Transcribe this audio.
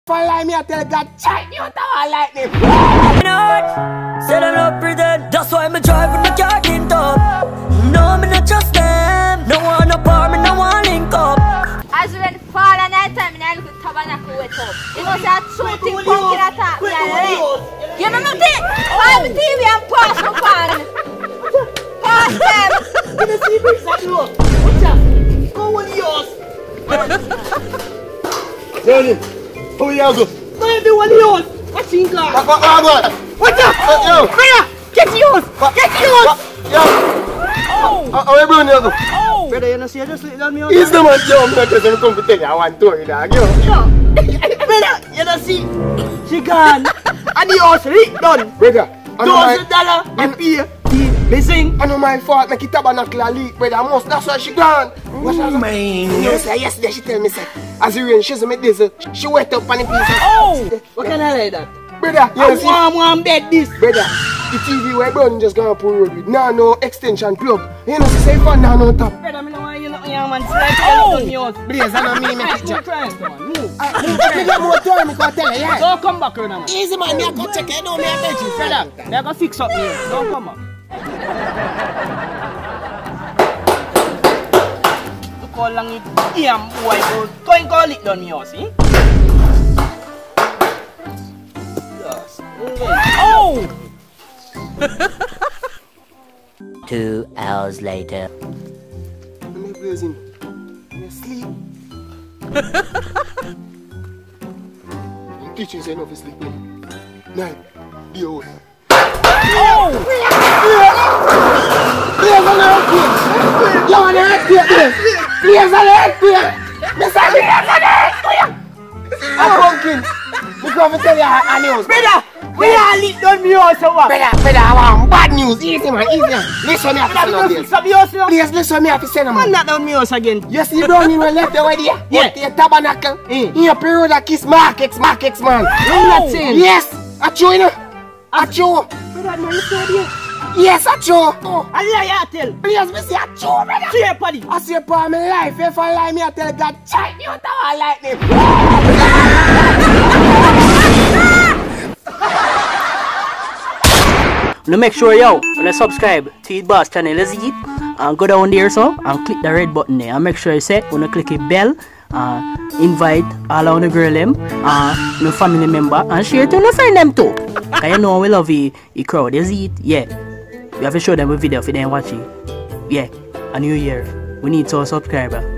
For like me, I tell God, check you out all like this. Said I don't pretend, that's why I'm driving the car in top. No, me not trust them. No one apart, me no one link up. As when fall and night time, I look at tabernacle wake up. You know that shooting pumpkin attack me and leg. You know nothing? Why the TV and pass my pan? Pass them. You know see this that look. What's that? Go with yours. Johnny, how you go? Go do one yours. What's in car? What's up? Yo, Freya, get yours. Get yours. Yo. How you doing, yo? Brother, you know, see, I just let me out. He's the man, yo. I'm not just going to tell you I want to, dog. Yo. Brother, you know, see, she gone. And the house leak done. Brother, $1,000 you pay. Missing. I know my fault, make it tabernacle a leak, brother. That's why she gone. Oh, man. You know, say, yesterday she tell me, say, as the rain, she's make this, she wet up on the piece. Oh! What can I like that? Brother, you see? Warm bed this. Brother, the TV we're burning just gonna pull road with. Now no extension plug. You know, say fun now no top. Brother, I don't want you know, young man. Oh! Blaze, I don't mean make it jack. Move. I get more time, I can tell you, yeah. Don't come back, brother, man. Easy, man, me I go check it, don't me I bet you. Brother, they're gonna fix up here. Don't come up. Look how long it damn boy goes. Go and call it done, you see? Yes. Oh! 2 hours later. I'm blazing. I'm asleep. I'm teaching you enough to sleep. 9. Be old. Oh! Please on the earthquake! You on the earthquake! Please on the earthquake! Mr. Please on the earthquake! I'm pumpkin! I'm going to tell you a news. Brother! We are lit done me also what? Brother, I want bad news. Easy man, easy man. Listen me have to send out this. Please listen me have to send out. Man not done me also again. You see down in the left already? Yeah. The tabernacle. In your period of kiss markets man. I'm not saying. Yes! I show you know. I show. Brother, man, you saw there. Yes, I show. I lie, I tell. Please, me say I show, brother. See your body. I see upon my life. If I lie, me I tell God, check you out how I like them. Now make sure you subscribe to the boss channel, let's eat, and go down there so and click the red button there and make sure you say click the bell, invite all of the girl them, your family member and share to your friend them too. Cause you know we love the crowd, let's eat, yeah. We have to show them a video for them watching. Yeah, a new year. We need 2 subscribers.